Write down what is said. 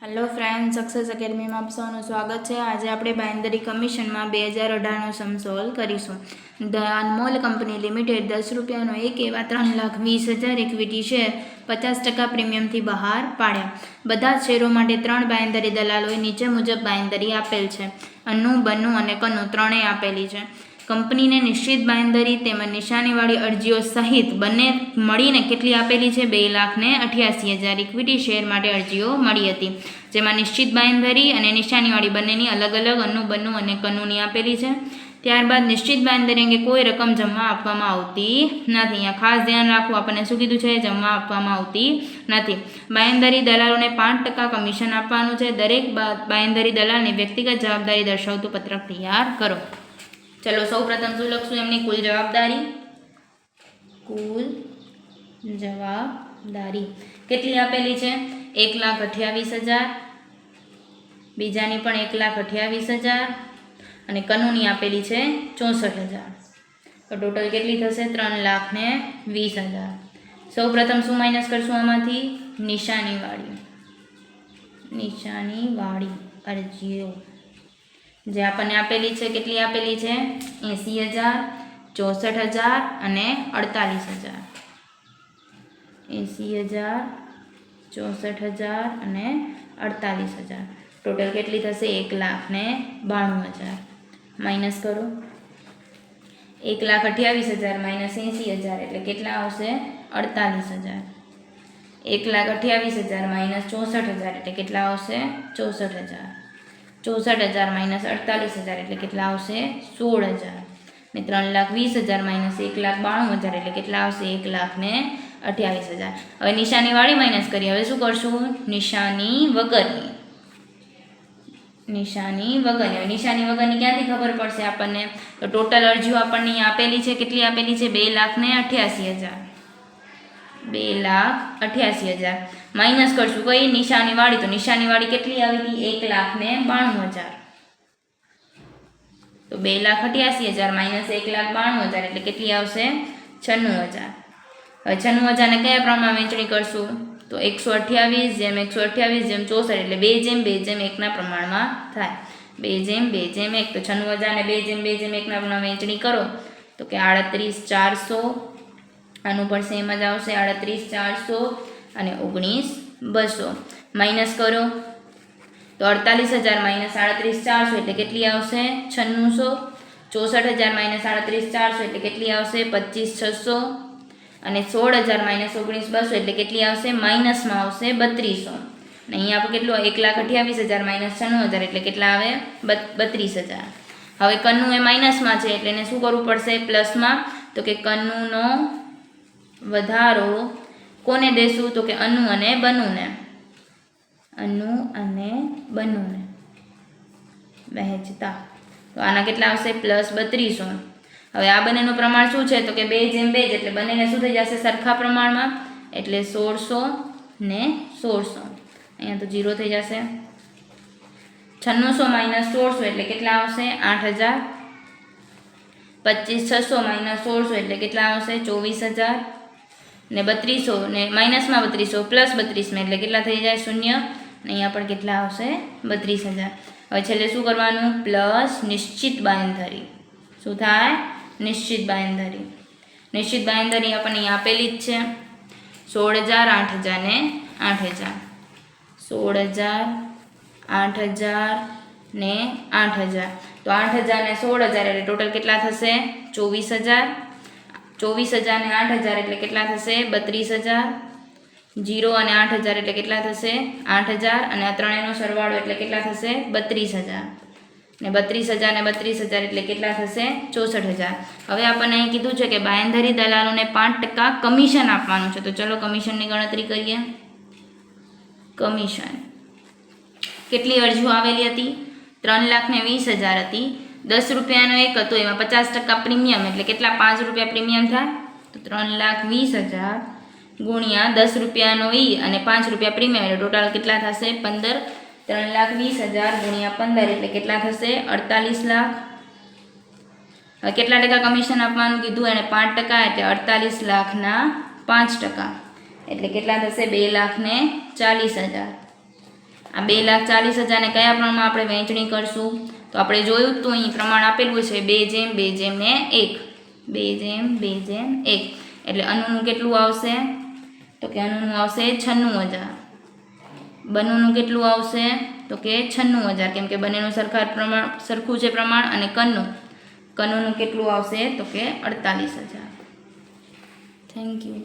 Hello friends, success academy में आप सबનું સ્વાગત છે। આજે આપણે બાંયધરી કમિશનમાં 2018નો સમ સોલ્વ કરીશું। ધ અનમોલ કંપની લિમિટેડ 10 રૂપિયાનો એક એવા 3,20,000 ઇક્વિટી શેર 50% પ્રીમિયમથી બહાર પાડ્યા। બધા જ શેરો માટે 3 બાંયધરી દલાલોએ નીચે મુજબ બાંયધરી આપેલ છે। અન્નુ, બન્નુ અને કન્નુ ત્રણેય આપેલી છે। કંપનીને નિશ્ચિત બાંયધરી તેમજ નિશાનીવાળી અરજીઓ સહિત બંને મળીને કેટલી આપેલી છે? 2,88,000 ઇક્વિટી શેર માટે અરજીઓ મળી હતી, જેમાં નિશ્ચિત બાંયધરી અને નિશાનીવાળી બંનેની અલગ અલગ અન્નુ, બન્નુ અને કન્નુની આપેલી છે। ત્યારબાદ નિશ્ચિત બાંયધરી અંગે કોઈ રકમ જમા આપવામાં આવતી નથી। અહીંયા ખાસ ધ્યાન રાખવું, આપણને શું કીધું છે? જમા આપવામાં આવતી નથી। બાંયધરી દલાલોને 5% કમિશન આપવાનું છે। દરેક બાંયધરી દલાલની વ્યક્તિગત જવાબદારી દર્શાવતું પત્રક તૈયાર કરો। चलो सौ प्रथम शू लखशू एमनी कुल जवाबदारी केटली आपेली छे? 1,28,000, बीजानी पण 1,28,000 अने कन्नुनी आपेली छे 64,000। तो टोटल केटली थशे? 3,20,000। सौ प्रथम शू माइनस करशुं आमांथी? निशानीवाળી अरजीओ जे आपने आपेली है। केटली आपेली है? 80,000, 64,000 અને 48,000। 80,000, 64,000 અને 48,000। टोटल केटली थशे? 1,92,000। माइनस करो। 1,28,000 माइनस 80,000 एटले केटला आवशे? 48,000। 1,28,000 माइनस 64,000 एटले केटला आवशे? 64,000। 64,000 माइनस 48,000 एटले केटला आवशे? 16,000। ने 3,20,000 माइनस 1,92,000 एटले केटला आवशे? 1,28,000। हवे निशानीवाળી माइनस करीए। हवे शुं करशुं? निशानी वगरनी। निशानी वगरनी क्यांथी खबर पड़शे आपणने? तो टोटल अरजीओ आपणने आपेली छे। केटली आपेली छे? 2,88,000। 2,88,000 माइनस करशुं कई? निशानीवाળી। तो निशानीवाળી केटली आवी हती? 1,92,000। तो 2,88,000 माइनस 1,92,000 एटले केटली आवशे? 96,000। हवे 96,000 ने कया प्रमाणमां वहेंचणी करशुं? तो 128 જેમ 128 જેમ 64 એટલે 2 જેમ 2 જેમ 1 ના પ્રમાણમાં થાય। 2 જેમ 2 જેમ 1 તો 96,000 ને 2 જેમ 2 જેમ 1 ના પ્રમાણમાં વહેંચણી કરો તો કે 38,400 આનું પણ સેમ જ આવશે 38,400 અને 19,200 માઇનસ કરો તો 48,000 માઇનસ 38,400 એટલે કેટલી આવશે 96,000। 64,000 માઇનસ 38,400 એટલે કેટલી આવશે 25,600 અને 16,000 માઇનસ 19,200 એટલે કેટલી આવશે માઇનસમાં આવશે 32,000 અને અહીંયા આપણે કેટલું 1,28,000 માઇનસ 96,000 એટલે કેટલા આવે 32,000। હવે કન્નુ એ માઇનસમાં છે એટલે એને શું કરવું પડશે પ્લસમાં તો કે કન્નુનો વધારો કોને દેશું તો કે અન્નુ અને બન્નુને વહેંચતા તો આના કેટલા આવશે પ્લસ 32,000। હવે આ બંનેનું પ્રમાણ શું છે તો કે 2 જેમ 2 એટલે બંનેને શું થઈ જશે સરખા પ્રમાણમાં એટલે 1,600 ને 1,600 અહીંયા તો 0 થઈ જશે। 9600 માઇનસ 1,600 એટલે કેટલા આવશે 8,000। 25,600 માઇનસ 1,600 એટલે કેટલા આવશે 24,000 ને 32,000 ને માઇનસમાં 32,000 પ્લસ 32 એટલે કેટલા થઈ જાય 0 ને અહીંયા પણ કેટલા આવશે 32,000। હવે છેલ્લે શું કરવાનું પ્લસ નિશ્ચિત બાંયધરી શું થાય નિશ્ચિત બાંયધરી। નિશ્ચિત બાંયધરી આપણને આપેલી જ છે 16,000, 8,000 ને 8,000। 16,000, 8,000 ને 8,000 તો 8,000 ને 16,000 એટલે ટોટલ કેટલા થશે 24,000। 24,000 ને 8,000 એટલે કેટલા થશે 32,000। 0 અને 8,000 એટલે કેટલા થશે 8,000 અને આ ત્રણેયનો સરવાળો એટલે કેટલા થશે 32,000 ને 32,000 ને 32,000 એટલે કેટલા થશે 64,000। હવે આપણને અહીં કીધું છે કે બાંયધરી દલાલોને 5% કમિશન આપવાનું છે તો ચલો કમિશનની ગણતરી કરીએ। કમિશન કેટલી અરજીઓ આવેલી હતી 3,20,000 હતી। 10 રૂપિયાનો એક હતો એમાં 50% પ્રીમિયમ એટલે કેટલા 5 રૂપિયા પ્રીમિયમ થાય તો 3,20,000 ગુણ્યા 10 રૂપિયાનો ઈ અને 5 રૂપિયા પ્રીમિયમ એટલે ટોટલ કેટલા થશે 15। 3,20,000 ગુણ્યા 15 એટલે કેટલા થશે 48 લાખ। હવે કેટલા ટકા કમિશન આપવાનું કીધું એને 5% એટલે 48 લાખના 5% એટલે કેટલા થશે 2,40,000। આ 2,40,000ને કયા પ્રમાણમાં આપણે વહેંચણી કરશું? તો આપણે જોયું તો અહીં પ્રમાણ આપેલું છે 2:2:1, 2:2:1, એટલે અનુનું કેટલું આવશે? તો કે અનુનું આવશે 96,000. બનુનું કેટલું આવશે? તો કે 96,000, કેમ કે બંનેનું સરખું છે પ્રમાણ. અને કનુનું કેટલું આવશે? તો કે 48,000. Thank you.